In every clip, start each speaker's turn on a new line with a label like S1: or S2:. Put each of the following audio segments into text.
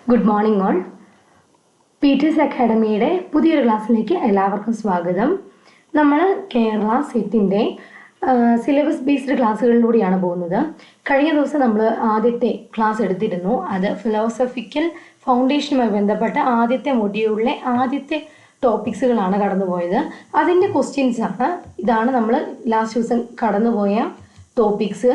S1: Good morning all. Peter's അക്കാഡമിയുടെ പുതിയൊരു ക്ലാസ്സിലേക്ക് എല്ലാവർക്കും സ്വാഗതം. നമ്മൾ കേരള സെറ്റിൻ്റെ സിലബസ് ബേസ്ഡ് ക്ലാസ്സുകളിലൂടെയാണ് പോകുന്നത്. കഴിഞ്ഞ ദിവസം നമ്മൾ ആദ്യത്തെ ക്ലാസ് എടുത്തിരുന്നു. അത് ഫിലോസഫിക്കൽ ഫൗണ്ടേഷനുമായി ബന്ധപ്പെട്ട ആദ്യത്തെ മൊഡ്യൂളിലെ ആദ്യത്തെ ടോപ്പിക്സുകളാണ് കടന്നുപോയത്. അതിൻ്റെ ക്വസ്റ്റ്യൻസാണ് ഇതാണ് നമ്മൾ ലാസ്റ്റ് ദിവസം കടന്നുപോയ ടോപ്പിക്സ്.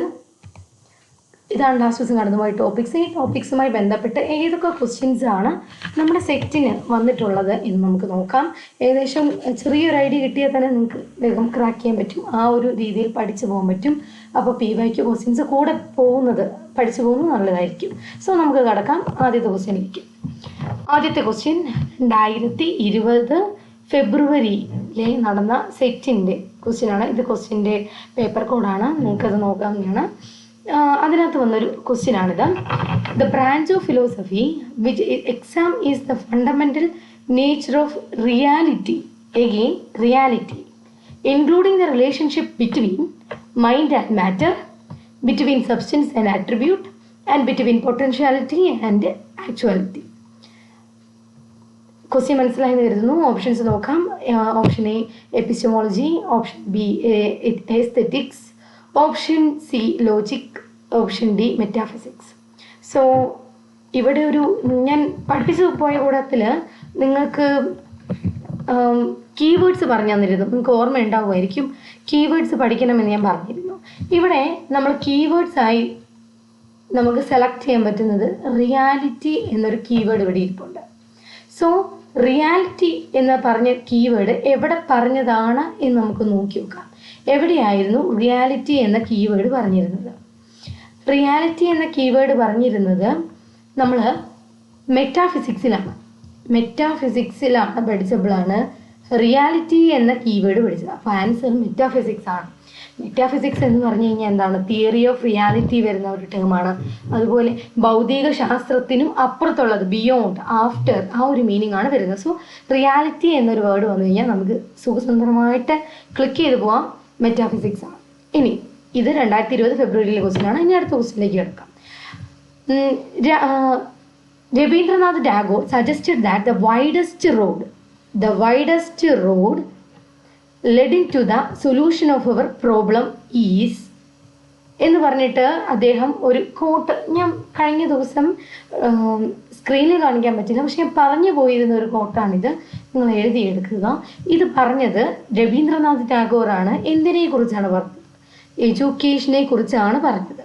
S1: ഇതാണ് ലാസ്റ്റ് ദിവസം കടന്നുപോയ ടോപ്പിക്സ്. ഈ ടോപ്പിക്സുമായി ബന്ധപ്പെട്ട് ഏതൊക്കെ ക്വസ്റ്റ്യൻസാണ് നമ്മുടെ സെറ്റിന് വന്നിട്ടുള്ളത് എന്ന് നമുക്ക് നോക്കാം. ഏകദേശം ചെറിയൊരു ഐഡിയ കിട്ടിയാൽ തന്നെ നിങ്ങൾക്ക് വേഗം ക്രാക്ക് ചെയ്യാൻ പറ്റും. ആ ഒരു രീതിയിൽ പഠിച്ചു പോകാൻ പറ്റും. അപ്പോൾ PYQ ക്വസ്റ്റ്യൻസ് കൂടെ പഠിച്ചു പോകുന്നത് നല്ലതായിരിക്കും. സോ നമുക്ക് കടക്കാം ആദ്യത്തെ ക്വസ്റ്റ്യനിലേക്ക്. ആദ്യത്തെ ക്വസ്റ്റ്യൻ 2020 ഫെബ്രുവരിയിലെ നടന്ന സെറ്റിൻ്റെ ക്വസ്റ്റ്യനാണ്. ഇത് ക്വസ്റ്റ്യൻ്റെ പേപ്പർ കോഡാണ്, നിങ്ങൾക്കത് നോക്കാവുന്നതാണ്. അതിനകത്ത് വന്നൊരു ക്വസ്റ്റ്യനാണിത്. The branch of philosophy which exam is the fundamental nature of reality, again reality, including the relationship between mind and matter, between substance and attribute, and between potentiality and actuality. Question മനസ്സിലായെന്ന് കരുതുന്നു. Options നോക്കാം. Option A epistemology, option B aesthetics, option C logic, option D metaphysics. So ഇവിടെ ഞാൻ പഠിപ്പിച്ചു പോയ കൂടത്തിൽ നിങ്ങൾക്ക് keywords പറഞ്ഞു തന്നിരുന്നു. നിങ്ങൾക്ക് ഓർമ്മ ഉണ്ടാവുമായിരിക്കും. കീവേഡ്സ് പഠിക്കണമെന്ന് ഞാൻ പറഞ്ഞിരുന്നു. ഇവിടെ നമ്മൾ കീവേഡ്സായി നമുക്ക് സെലക്ട് ചെയ്യാൻ പറ്റുന്നത് റിയാലിറ്റി എന്നൊരു കീവേഡ് ഇവിടെ ഇരിപ്പുണ്ട്. സോ റിയാലിറ്റി എന്ന് പറഞ്ഞ കീവേഡ് എവിടെ പറഞ്ഞതാണ് എന്ന് നമുക്ക് നോക്കി നോക്കാം. എവിടെയായിരുന്നു റിയാലിറ്റി എന്ന കീവേഡ് പറഞ്ഞിരുന്നത്? റിയാലിറ്റി എന്ന കീവേഡ് പറഞ്ഞിരുന്നത് നമ്മൾ മെറ്റാഫിസിക്സിലാണ് പഠിച്ചപ്പോഴാണ് റിയാലിറ്റി എന്ന കീവേഡ് പഠിച്ചത്. അപ്പോൾ ആൻസർ മെറ്റാഫിസിക്സ് ആണ്. മെറ്റാഫിസിക്സ് എന്ന് പറഞ്ഞു കഴിഞ്ഞാൽ എന്താണ്? തിയറി ഓഫ് റിയാലിറ്റി വരുന്ന ഒരു ടേമാണ്. അതുപോലെ ഭൗതിക ശാസ്ത്രത്തിനും അപ്പുറത്തുള്ളത്, ബിയോണ്ട്, ആഫ്റ്റർ, ആ ഒരു മീനിങ് ആണ് വരുന്നത്. സോ റിയാലിറ്റി എന്നൊരു വേർഡ് വന്നു കഴിഞ്ഞാൽ നമുക്ക് സുഖസുന്ദരമായിട്ട് ക്ലിക്ക് ചെയ്ത് പോവാം. മെറ്റാഫിസിക്സ് ആണ്. ഇനി ഇത് 2020 ഫെബ്രുവരിയിലെ ക്വസ്റ്റ്യനാണ്. ഇനി അടുത്ത ക്വസ്റ്റ്യനിലേക്ക് കിടക്കാം. Rabindranath Tagore suggested that the widest road leading to the solution of our problem is എന്ന് പറഞ്ഞിട്ട് അദ്ദേഹം ഒരു കോട്ട്, ഞാൻ കഴിഞ്ഞ ദിവസം സ്ക്രീനിൽ കാണിക്കാൻ പറ്റില്ല, പക്ഷെ ഞാൻ പറഞ്ഞു പോയിരുന്ന ഒരു കോട്ടാണിത്. നിങ്ങൾ എഴുതിയെടുക്കുക. ഇത് പറഞ്ഞത് രവീന്ദ്രനാഥ് ടാഗോറാണ്. എന്തിനെ കുറിച്ചാണ് പറഞ്ഞത്? എഡ്യൂക്കേഷനെ കുറിച്ചാണ് പറഞ്ഞത്.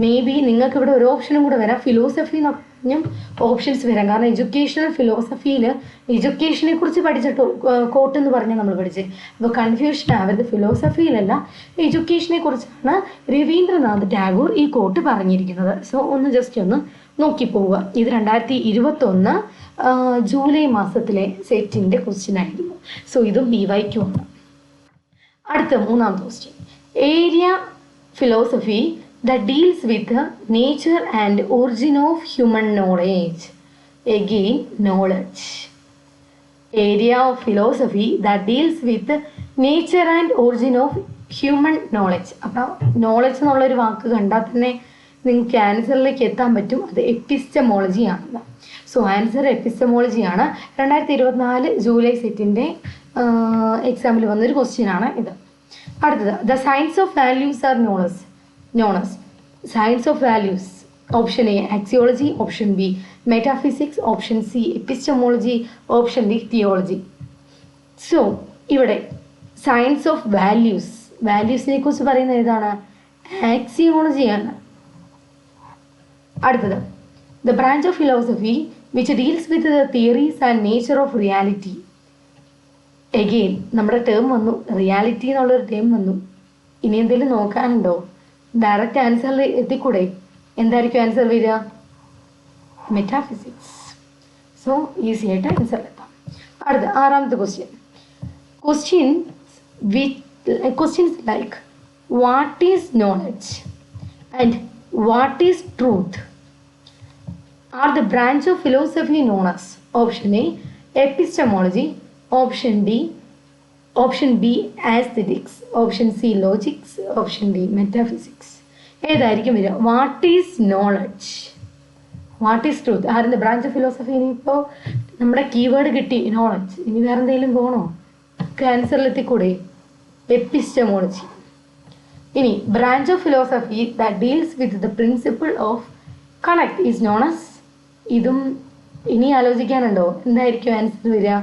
S1: മേ ബി നിങ്ങൾക്ക് ഇവിടെ ഒരു ഓപ്ഷനും കൂടെ വരാം, ഫിലോസഫി എന്ന് പറഞ്ഞും ഓപ്ഷൻസ് വരാം. കാരണം എഡ്യൂക്കേഷണൽ ഫിലോസഫിയിൽ എഡ്യൂക്കേഷനെ കുറിച്ച് പഠിച്ചിട്ട് കോട്ട് എന്ന് പറഞ്ഞാൽ നമ്മൾ പഠിച്ചത്. അപ്പോൾ കൺഫ്യൂഷൻ ആവരുത്. ഫിലോസഫിയിലല്ല, എഡ്യൂക്കേഷനെ കുറിച്ചാണ് രവീന്ദ്രനാഥ് ടാഗോർ ഈ കോട്ട് പറഞ്ഞിരിക്കുന്നത്. സോ ഒന്ന് ജസ്റ്റ് ഒന്ന് നോക്കിപ്പോവുക. ഇത് 2021 ജൂലൈ മാസത്തിലെ സെറ്റിൻ്റെ ക്വസ്റ്റ്യൻ ആയിരുന്നു. സോ ഇതും PYQ ആണ്. അടുത്ത മൂന്നാമത്തെ question. Area philosophy that deals with the nature and origin of human knowledge. Again, knowledge. Area of philosophy that deals with the nature and origin of human knowledge. അപ്പോൾ knowledge എന്നുള്ളൊരു വാക്ക് കണ്ടാൽ തന്നെ നിങ്ങൾക്ക് ആൻസറിലേക്ക് എത്താൻ പറ്റും. അത് എപ്പിസ്റ്റമോളജി ആണെന്ന്. സോ ആൻസർ എപ്പിസ്റ്റമോളജി ആണ്. 2024 ജൂലൈ സെറ്റിൻ്റെ എക്സാമിൽ വന്നൊരു ക്വസ്റ്റ്യനാണ് ഇത്. അടുത്തത്, the science of values R known as science of values. Option A axiology, option B metaphysics, option C epistemology, option D theology. So ഇവിടെ സയൻസ് ഓഫ് വാല്യൂസിനെ കുറിച്ച് പറയുന്നത് ഏതാണ്? ആക്സിയോളജിയാണ്. അടുത്തത്, the branch of philosophy which deals with the theories and nature of reality. Again നമ്മുടെ term വന്നു, reality എന്നുള്ളൊരു term വന്നു. ഇനി എന്തെങ്കിലും നോക്കാനുണ്ടോ? ഡയറക്റ്റ് ആൻസറിൽ എത്തിക്കൂടെ? എന്തായിരിക്കും ആൻസർ വരിക? മെറ്റാഫിസിക്സ്. സോ ഈസി ആയിട്ട് ആൻസറിൽ എത്താം. അടുത്ത ആറാമത്തെ questions like what is knowledge and what is truth are the branch of philosophy known as. Option A epistemology, option B aesthetics, option C logics, option D metaphysics. ഏതായിരിക്കും വരിക? What is knowledge? What is truth? ആരുടെ branch of philosophy? ഇനിയിപ്പോൾ നമ്മുടെ keyword കിട്ടി knowledge. ഇനി വേറെ എന്തെങ്കിലും പോകണോ? ആൻസറിലെത്തിക്കൂടെ? എപ്പിസ്റ്റമോളജി. ഇനി branch of philosophy that deals with the principle of connect is known as. ഇതും ഇനി ആലോചിക്കാനുണ്ടോ? എന്തായിരിക്കും ആൻസർ വരിക?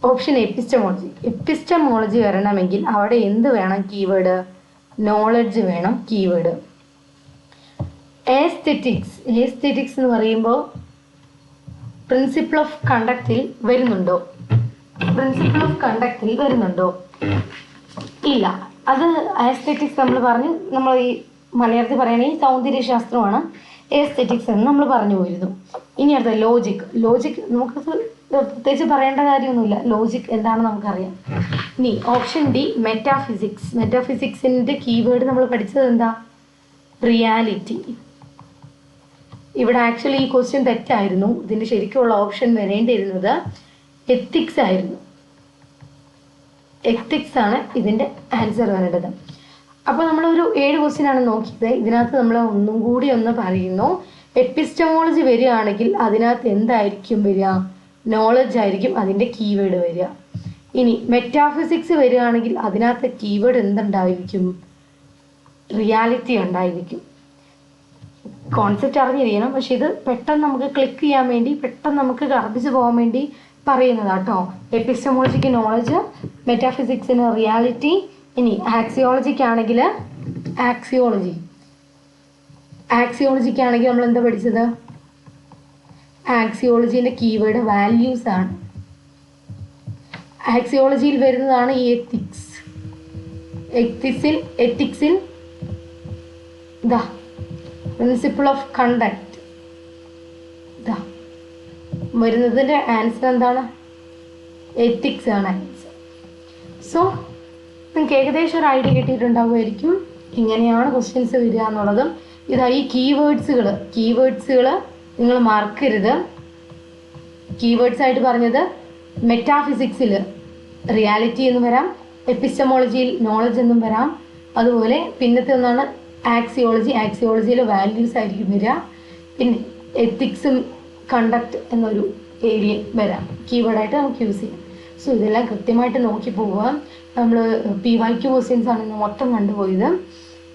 S1: Option epistemology. എപ്പിസ്റ്റമോളജി വരണമെങ്കിൽ അവിടെ എന്ത് വേണം? കീവേഡ് നോളജ് വേണം കീവേഡ്. എസ്തെറ്റിക്സ്. എസ്തെറ്റിക്സ് എന്ന് പറയുമ്പോൾ പ്രിൻസിപ്പിൾ ഓഫ് കണ്ടക്റ്റിൽ വരുന്നുണ്ടോ? പ്രിൻസിപ്പിൾ ഓഫ് കണ്ടക്റ്റിൽ വരുന്നുണ്ടോ? ഇല്ല. അത് എസ്തെറ്റിക്സ് നമ്മൾ പറഞ്ഞു, നമ്മൾ ഈ മലയാളത്തിൽ പറയുകയാണെങ്കിൽ സൗന്ദര്യശാസ്ത്രമാണ് എസ്തെറ്റിക്സ് എന്ന് നമ്മൾ പറഞ്ഞു പോയിരുന്നു. ഇനി അടുത്ത ലോജിക്. ലോജിക് നമുക്കത് പ്രത്യേകിച്ച് പറയേണ്ട കാര്യമൊന്നുമില്ല. ലോജിക് എന്താണെന്ന് നമുക്കറിയാം. ഇനി ഓപ്ഷൻ ഡി മെറ്റാഫിസിക്സ്. മെറ്റാഫിസിക്സിൻ്റെ കീവേഡ് നമ്മൾ പഠിച്ചത് എന്താ? റിയാലിറ്റി. ഇവിടെ ആക്ച്വലി ഈ ക്വസ്റ്റ്യൻ തെറ്റായിരുന്നു. ഇതിൻ്റെ ശരിക്കുള്ള ഓപ്ഷൻ വരേണ്ടിയിരുന്നത് എത്തിക്സ് ആയിരുന്നു. എത്തിക്സ് ആണ് ഇതിൻ്റെ ആൻസർ വരേണ്ടത്. അപ്പോൾ നമ്മളൊരു 7 ക്വസ്റ്റ്യൻ ആണ് നോക്കിയത്. ഇതിനകത്ത് നമ്മൾ ഒന്നും കൂടി ഒന്ന് പറയുന്നു. എപ്പിസ്റ്റമോളജി വരികയാണെങ്കിൽ അതിനകത്ത് എന്തായിരിക്കും വരിക? നോളജ് ആയിരിക്കും അതിൻ്റെ കീവേഡ് വരിക. ഇനി മെറ്റാഫിസിക്സ് വരികയാണെങ്കിൽ അതിനകത്ത് കീവേഡ് എന്തുണ്ടായിരിക്കും? റിയാലിറ്റി ഉണ്ടായിരിക്കും. കോൺസെപ്റ്റ് അറിഞ്ഞിരിക്കണം. പക്ഷെ ഇത് പെട്ടെന്ന് നമുക്ക് ക്ലിക്ക് ചെയ്യാൻ വേണ്ടി, പെട്ടെന്ന് നമുക്ക് കറപ്പിച്ച് പോകാൻ വേണ്ടി പറയുന്നതാണ് കേട്ടോ. എപ്പിസ്റ്റമോളജിക്ക് നോളജ്, മെറ്റാഫിസിക്സിന് റിയാലിറ്റി. ഇനി ആക്സിയോളജിക്കാണെങ്കിൽ ആക്സിയോളജിക്കാണെങ്കിൽ നമ്മൾ എന്താ പഠിച്ചത്? ആക്സിയോളജീൻ്റെ കീവേഡ് വാല്യൂസ് ആണ്. ആക്സിയോളജിയിൽ വരുന്നതാണ് ഈ എത്തിക്സ്. എത്തിക്സിൽ ഇതാ പ്രിൻസിപ്പിൾ ഓഫ് കണ്ടക്ട് ഇതാ വരുന്നതിൻ്റെ ആൻസർ എന്താണ്? എത്തിക്സ് ആണ് ആൻസർ. സോ നിങ്ങൾക്ക് ഏകദേശം ഒരു ഐഡിയ കിട്ടിയിട്ടുണ്ടാവുമായിരിക്കും ഇങ്ങനെയാണ് ക്വസ്റ്റ്യൻസ് വരിക എന്നുള്ളതും. ഇതാ ഈ കീവേഡ്സുകൾ നിങ്ങൾ മറക്കരുത്. കീവേഡ്സ് ആയിട്ട് പറഞ്ഞത് മെറ്റാഫിസിക്സിൽ റിയാലിറ്റി എന്നും വരാം, എപ്പിസ്റ്റമോളജിയിൽ നോളജ് എന്നും വരാം. അതുപോലെ പിന്നത്തെ ഒന്നാണ് ആക്സിയോളജിയിൽ വാല്യൂസ് ആയിരിക്കും വരിക. പിന്നെ എത്തിക്സും കണ്ടക്ട് എന്നൊരു ഏരിയ വരാം കീവേഡായിട്ട് നമുക്ക് യൂസ് ചെയ്യാം. സോ ഇതെല്ലാം കൃത്യമായിട്ട് നോക്കി പോവുക. നമ്മൾ PYQ ക്വസ്റ്റ്യൻസ് ആണ് ഇന്ന് മൊത്തം കണ്ടുപോയത്.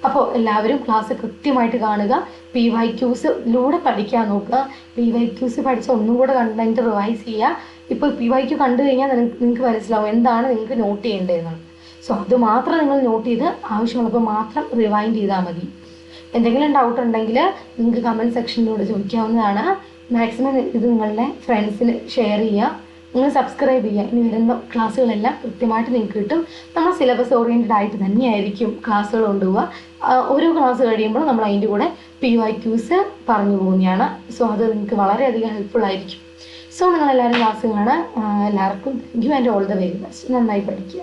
S1: അപ്പോൾ എല്ലാവരും ക്ലാസ് കൃത്യമായിട്ട് കാണുക. PYQസിലൂടെ പഠിക്കാൻ നോക്കുക. PYQs പഠിച്ച ഒന്നും കൂടെ കണ്ടന്റ് റിവൈസ് ചെയ്യുക. ഇപ്പോൾ PYQ കണ്ടു കഴിഞ്ഞാൽ നിങ്ങൾക്ക് മനസ്സിലാവും എന്താണ് നിങ്ങൾക്ക് നോട്ട് ചെയ്യേണ്ടതെന്നാണ്. സോ അത് മാത്രം നിങ്ങൾ നോട്ട് ചെയ്ത് ആവശ്യമുള്ളപ്പോൾ മാത്രം റിവൈൻഡ് ചെയ്താൽ മതി. എന്തെങ്കിലും ഡൗട്ട് ഉണ്ടെങ്കിൽ നിങ്ങൾക്ക് കമൻറ്റ് സെക്ഷനിലൂടെ ചോദിക്കാവുന്നതാണ്. മാക്സിമം ഇത് നിങ്ങളുടെ ഫ്രണ്ട്സിന് ഷെയർ ചെയ്യുക. നിങ്ങൾ സബ്സ്ക്രൈബ് ചെയ്യുക. ഇനി വരുന്ന ക്ലാസ്സുകളെല്ലാം കൃത്യമായിട്ട് നിങ്ങൾക്ക് കിട്ടും. നമ്മൾ സിലബസ് ഓറിയൻറ്റഡ് ആയിട്ട് തന്നെയായിരിക്കും ക്ലാസ്സുകൾ കൊണ്ടുപോവുക. ഓരോ ക്ലാസ് കഴിയുമ്പോൾ നമ്മൾ അതിൻ്റെ കൂടെ PYQs പറഞ്ഞു പോകുന്നതാണ്. സോ അത് നിങ്ങൾക്ക് വളരെയധികം ഹെൽപ്ഫുൾ ആയിരിക്കും. സോ നിങ്ങളെല്ലാവരും ക്ലാസ് കാണാൻ എല്ലാവർക്കും thank you and all the very best. നന്നായി പഠിക്കുക.